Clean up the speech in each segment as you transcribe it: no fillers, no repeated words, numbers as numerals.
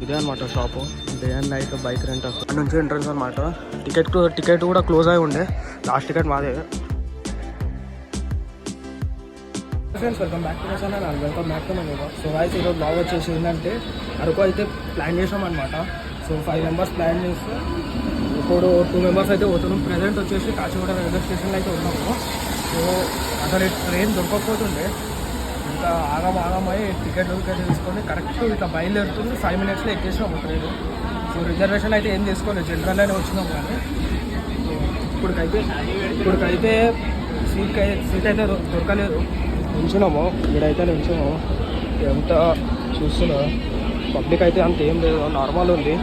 ఇదే అనమాట shop, day and night bike rent అక్కడ నుంచి ఎంట్రన్స్ అనమాట. టికెట్ కూడా క్లోజ్ అయి ఉండే, లాస్ట్ టికెట్ మాదే. Friends welcome back to my channel and welcome back to my new blog. So voice ఈరోజు బ్లాగ్ వచ్చేసి ఏంటంటే అరకు అయితే ప్లాన్ చేసాం అనమాట. సో 5 members ప్లాన్ చేస్తే ఇప్పుడు 2 members అయితే పోతున్నాం. ప్రజెంట్ వచ్చేసి కాచిగూడ రైల్వే స్టేషన్లో అయితే ఉన్నాము. సో అసలు ట్రైన్ దొరకకపోతుండే, ఇంకా ఆగమై టికెట్ తీసుకొని కరెక్ట్ ఇట్లా బయలుదేరుతుంది. 5 minutesలో ఎక్కేసినాము ట్రైన్. సో రిజర్వేషన్ అయితే ఏం తీసుకోలేదు, జనరల్లోనే వచ్చినాం. కానీ ఇప్పటికైతే సీట్ అయితే దొరకలేదు. నిల్చున్నాము ఇక్కడైతే నిల్చున్నాము. ఎంత చూస్తున్నా పబ్లిక్ అయితే అంత ఏం లేదు, నార్మల్ ఉంది.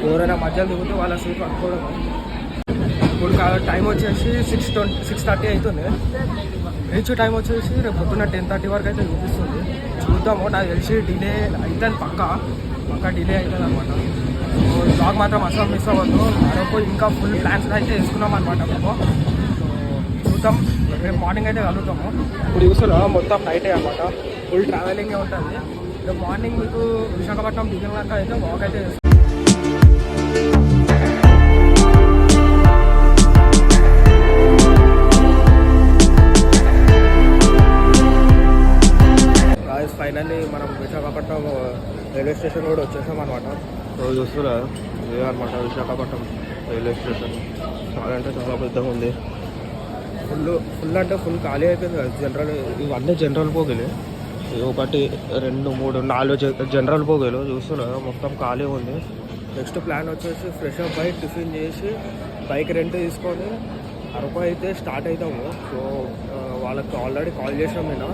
ఎవరైనా మధ్యలో దిగితే వాళ్ళ సీట్ పట్టుకోవడం. ఇప్పుడు టైం వచ్చేసి 6:30 అవుతుంది. రీచ్ టైం వచ్చేసి రేపు పొద్దున్న 10:30 వరకు అయితే చూపిస్తుంది. చూద్దాము, నాకు తెలిసి డిలే అవుతుంది, పక్కా డిలే అవుతుంది అనమాట. బ్లాగ్ మాత్రం అసలు మిస్ అవ్వద్దు. అరకు ఇంకా ఫుల్ ప్లాన్స్ అయితే వేసుకున్నాం అనమాట మేము. చూద్దాం, రేపు మార్నింగ్ అయితే కలుగుతాము. ఇప్పుడు చూస్తున్నా మొత్తం నైటే అనమాట, ఫుల్ ట్రావెలింగే ఉంటుంది. రేపు మార్నింగ్ మీకు విశాఖపట్నం దిగినాక అయితే వాక్ అయితే ఫైనల్లీ మనం విశాఖపట్నం రైల్వే స్టేషన్ కూడా వచ్చేసాం అనమాట. సో చూస్తున్నా ఇదే అనమాట విశాఖపట్నం రైల్వే స్టేషన్. చాలా అంటే చాలా పెద్దగా ఉంది. ఫుల్ అంటే ఫుల్ ఖాళీ అయిపోయింది కదా. ఇవన్నీ జనరల్ పోగేలు, 1 2 3 4 జనరల్ పోగేలు. చూస్తున్నా మొత్తం ఖాళీ ఉంది. నెక్స్ట్ ప్లాన్ వచ్చేసి ఫ్రెష్ అప్ అయి టిఫిన్ చేసి బైక్ రెంట్ తీసుకొని అరకు అయితే స్టార్ట్ అవుతాము. సో వాళ్ళకి ఆల్రెడీ కాల్ చేసాం. నేను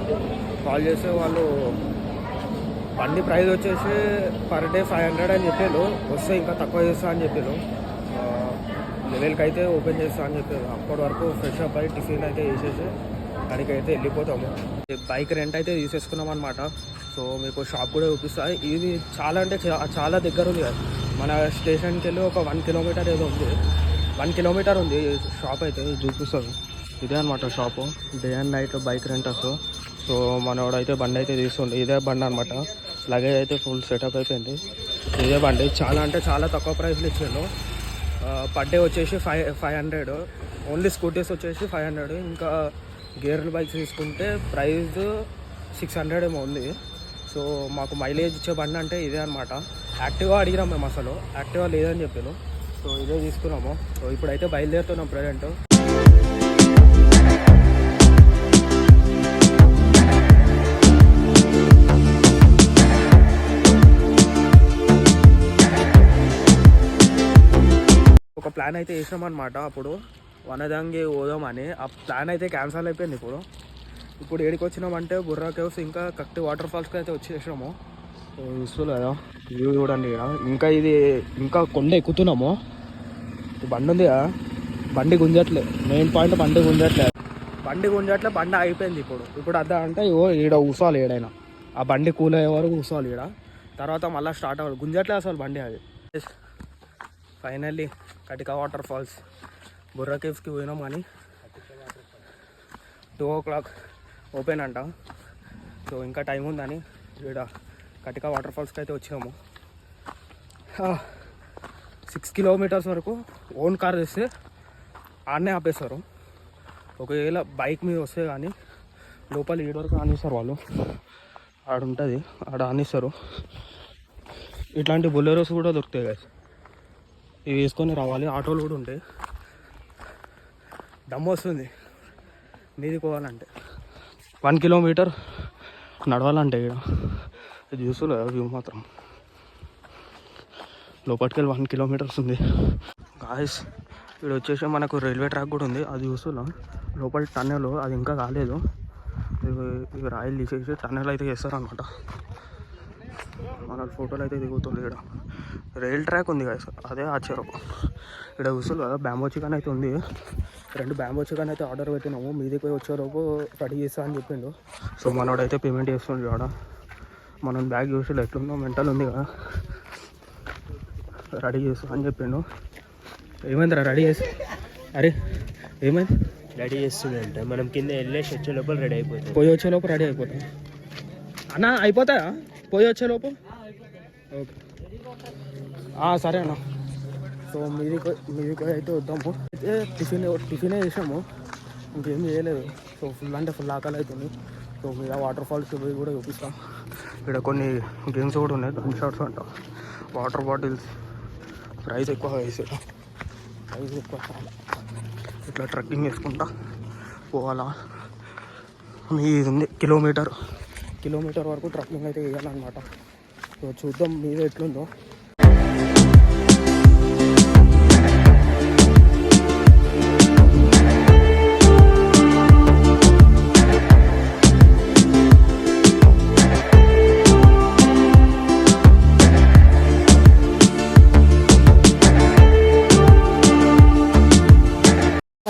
కాల్ చేస్తే వాళ్ళు బండి ప్రైస్ వచ్చేసి పర్ డే 500 అని చెప్పారు. వస్తే ఇంకా తక్కువ చేస్తా అని చెప్పారు. 11కి అయితే ఓపెన్ చేస్తా అని చెప్పారు. అప్పటి వరకు ఫ్రెష్ అప్ అయి టిఫిన్ అయితే వేసేసి దానికైతే వెళ్ళిపోతాము. బైక్ రెంట్ అయితే తీసేసుకున్నాం అనమాట. సో మీకు షాప్ కూడా చూపిస్తాయి. ఇది చాలా అంటే చాలా దగ్గర ఉంది కదా, మన స్టేషన్కి వెళ్ళి ఒక 1 kilometer ఏదో ఉంది. 1 kilometer ఉంది షాప్ అయితే, చూపిస్తాను. ఇదే అనమాట shop, day and night bike renters. So మనోడైతే బండి అయితే తీసుకుంది. ఇదే బండి అనమాట. లగేజ్ అయితే ఫుల్ సెటప్ అయిపోయింది. ఇదే బండి చాలా అంటే చాలా తక్కువ ప్రైస్లో ఇచ్చాను. పర్ డే వచ్చేసి 500. ఓన్లీ స్కూటీస్ వచ్చేసి 500. ఇంకా గేర్ల బైక్స్ తీసుకుంటే ప్రైస్ 600 ఏమో ఉంది. సో మాకు మైలేజ్ ఇచ్చే బండి అంటే ఇదే అనమాట. యాక్టివా అడిగినాం మేము, అసలు యాక్టివా లేదని చెప్పాను. సో ఇదే తీసుకున్నాము. సో ఇప్పుడైతే బయలుదేరుతున్నాం ప్రజెంట్. ఒక ప్లాన్ అయితే వేసాం అనమాట. అప్పుడు వనదంగి పోదామని, ఆ ప్లాన్ అయితే క్యాన్సిల్ అయిపోయింది. ఇప్పుడు ఏడికి వచ్చినామంటే బుర్రా కేవ్స్ ఇంకా కక్టి వాటర్ ఫాల్స్కి అయితే వచ్చేసాము. చూసుకోలేదు కదా వ్యూ చూడండి. ఇంకా కొండ ఎక్కుతున్నాము. బండి ఉంది కదా, బండి గుంజట్లే. మెయిన్ పాయింట్ బండి గుంజట్లే. బండి అయిపోయింది. ఇప్పుడు అద్దా అంటే ఈడ కూర్చోవాలి. ఏడైనా ఆ బండి కూల్ అయ్యే వరకు కూర్చోవాలి ఈడ. తర్వాత మళ్ళీ స్టార్ట్ అవ్వాలి. గుంజట్లే అసలు బండి. అది finally Katika waterfalls Borra కేవ్స్కి పోయినాం. కానీ 2 o'clock ఓపెన్ అంట. సో ఇంకా టైం ఉందని ఇక్కడ కటికా వాటర్ ఫాల్స్కి అయితే వచ్చినాము. 6 kilometers వరకు ఓన్ కార్ తెస్తే ఆడనే ఆపేస్తారు. ఒకవేళ బైక్ మీద వస్తే కానీ లోపల 7 వరకు ఆనిస్తారు వాళ్ళు. ఆడుంటుంది, ఆడ ఆనిస్తారు. ఇట్లాంటి బొలెరోస్ కూడా దొరుకుతాయి కదా, ఇవి వేసుకొని రావాలి. ఆటోలు కూడా ఉంటాయి. దమ్ము వస్తుంది మీదికి పోవాలంటే. 1 kilometer నడవాలంటే ఇక్కడ. ఇది చూసుకోలే వ్యూ మాత్రం. లోపలికి వెళ్ళి 1 kilometer ఉంది గాయస్. ఇక్కడ వచ్చేసి మనకు రైల్వే ట్రాక్ కూడా ఉంది, అది చూస్తున్నాం. లోపల టన్నెల్ అది ఇంకా కాలేదు. ఇవి రాయలు తీసేసి టన్నెల్ అయితే చేస్తారనమాట. మన ఫోటోలు అయితే దిగుతుంది. ఇక్కడ రైల్ ట్రాక్ ఉంది గాయస్, అదే ఆశ్చర్యం. ఇక్కడ చూస్తుంది కదా బ్యాంబో చికెన్ అయితే ఉంది. 2 బ్యాంబో చికెన్ అయితే ఆర్డర్ పెట్టినాము. మీదికి పోయి వచ్చేలోపు రెడీ చేస్తా అని చెప్పిండు. సో మనోడైతే పేమెంట్ చేస్తుండే ఆడ. మనం బ్యాగ్ చూసి ఎట్లుందో మెంటల్ ఉంది కదా, రెడీ చేస్తా అని చెప్పిండు. ఏమైందిరా రెడీ చేసి? అరే ఏమైంది? రెడీ చేస్తుంది అంటే మనం కింద వెళ్ళేసి వచ్చే లోపల రెడీ అయిపోతుంది. పోయి వచ్చే లోపల రెడీ అయిపోతాం అన్న. అయిపోతాయా? పోయి వచ్చేలోపు ఓకే సరే అన్న. సో మీదికి అయితే వద్దాము. అయితే టిఫిన్ చేసాము, ఇంకేం చేయలేదు. సో ఫుల్ అంటే ఫుల్ ఆకలి అవుతుంది. సో మీద వాటర్ ఫాల్స్ పోయి కూడా చూపిస్తాం. ఇక్కడ కొన్ని గేమ్స్ కూడా ఉన్నాయి, గన్ షాట్స్ అంట, వాటర్ బాటిల్స్. ప్రైస్ ఎక్కువ వేసారు, ప్రైస్ ఎక్కువ. ఇట్లా ట్రెక్కింగ్ చేసుకుంటా పోవాలా. మీది ఉంది కిలోమీటర్ వరకు ట్రెక్కింగ్ అయితే వేయాలన్నమాట. సో చూద్దాం మీద ఎట్లుందో.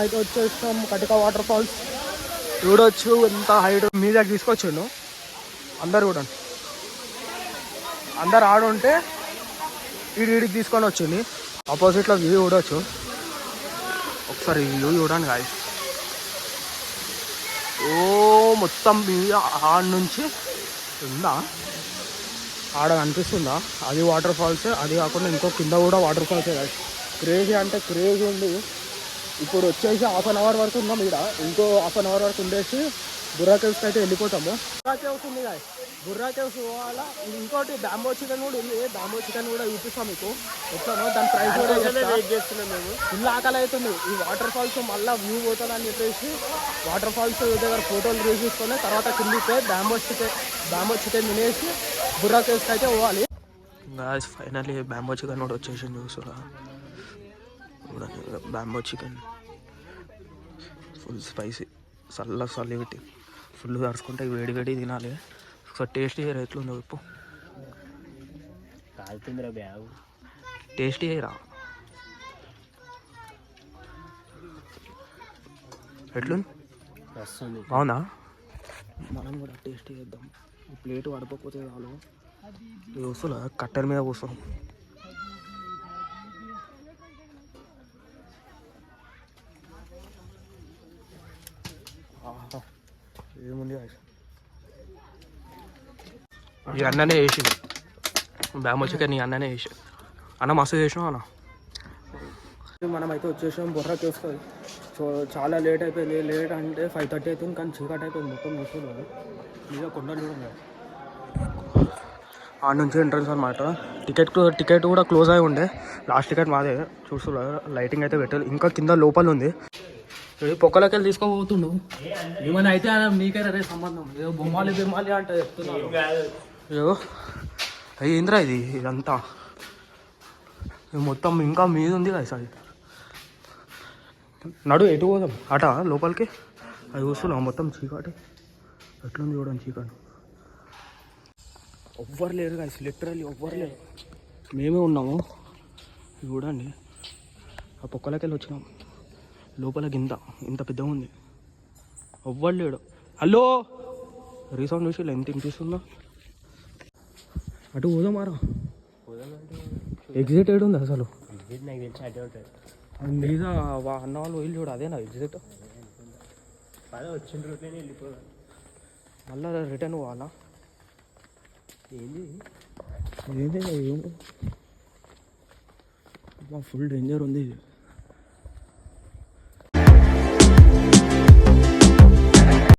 అయితే వచ్చేస్తాం కటిక వాటర్ ఫాల్స్. చూడొచ్చు ఎంత హైట్ మీద తీసుకొచ్చిండు. అందరు చూడండి, అందరు ఆడుంటే ఈడికి తీసుకొని వచ్చింది. ఆపోజిట్లో వ్యూ చూడవచ్చు. ఒకసారి వ్యూ చూడండి గాయ్స్. ఓ మొత్తం మీద ఆడ నుంచి ఉందా, ఆడ కనిపిస్తుందా, అది వాటర్ ఫాల్స్. అది కాకుండా ఇంకో కింద కూడా వాటర్ ఫాల్సే గాయ్స్. క్రేజీ అంటే క్రేజీ ఉంది. ఇప్పుడు వచ్చేసి 1/2 అవర్ వరకు ఉన్నాం ఇక్కడ. ఇంకో 1/2 అవర్ వరకు ఉండేసి బుర్రా కేవ్స్కి అయితే వెళ్ళిపోతాము. బుర్రా కేవ్స్ ఉంది కదా, బుర్రా కేవ్స్ పోవాలా. ఇంకోటి బ్యాంబో చికెన్ కూడా ఉంది, బ్యాంబో చికెన్ కూడా చూపిస్తాం మీకు ఎట్లానో. దాని ప్రైస్ కూడా వెయిట్ చేస్తున్నాం మేము. ఫుల్ ఆకలి అవుతుంది. ఈ వాటర్ ఫాల్స్ మళ్ళీ వ్యూ పోతుందని చెప్పేసి వాటర్ ఫాల్స్ దగ్గర ఫోటోలు తీసుకొని తర్వాత కిందికి బ్యాంబో చికెన్ తినేసి బుర్రా కేవ్స్కి అయితే పోవాలి. ఫైనల్లీ బ్యాంబో చికెన్ కూడా వచ్చేసి చూస్తున్నా. బ్యాంబో చికెన్ ఫుల్ స్పైసీ, చల్లి పెట్టి ఫుల్ కరుచుకుంటే వేడి తినాలి. ఒకసారి టేస్ట్ చేయరా ఎట్లుందో చెప్పు. టేస్ట్ చేయరా ఎట్లుంది, బాగుందా? మనం కూడా టేస్ట్ చేద్దాం. ఈ ప్లేట్ పడిపోతే చాలు. ఇది వస్తున్నా కట్టెల మీద కూర్చోం. ఏముంది ఈ అన్ననే వేసి బ్యాంబో చికెన్, ఈ అన్ననే వేసి అన్న మస్తు చేసినాం అన్న. మనమైతే వచ్చేసాం బుర్రా కేవ్స్కి. సో చాలా లేట్ అయిపోయింది. లేట్ అంటే 5:30 అవుతుంది, కానీ చీకటి అయిపోయింది మొత్తం. చూస్తున్నారు మీద కొండలు కూడా. ఆడ నుంచి ఎంట్రన్స్ అనమాట. టికెట్ కూడా క్లోజ్ అయి ఉండే. లాస్ట్ టికెట్ మాదే. చూస్తున్నారు లైటింగ్ అయితే పెట్టాలి. ఇంకా కింద లోపల ఉంది. పొక్కలకి వెళ్ళి తీసుకోబోతుండు. ఏమైనా అయితే నీకే రే సంబంధం. ఏదో బొమ్మాలి అంటే చెప్తున్నాను. ఏదో ఏంద్రా ఇదంతా మొత్తం ఇంకా మీద ఉంది కదా సార్. నడు ఎటు పోదాం అట లోపలికి. అది చూస్తున్నాం మొత్తం చీకటి ఎట్లుంది చూడండి. చీకటి ఎవ్వరు లేరు కదా, లిటరల్లీ ఎవ్వరు లేరు. మేమే ఉన్నాము చూడండి. ఆ పొక్కలకి వెళ్ళి వచ్చినాం. లోపల ఇంత పెద్దగా ఉంది, ఎవ్వరు లేడు. హలో రీసౌండ్ చూసి ఎంత వినిపిస్తుందో. అటు పోదామారా. ఎగ్జిట్ ఏడు ఉంది అసలు మీద అన్న వాళ్ళు వెళ్ళి చూడు. అదేనా ఎగ్జిట్? వచ్చిన రోడ్లోనే వెళ్ళిపోదాం. మళ్ళీ రిటర్న్ పోవాలా? ఏంది ఫుల్ డేంజర్ ఉంది ఇది.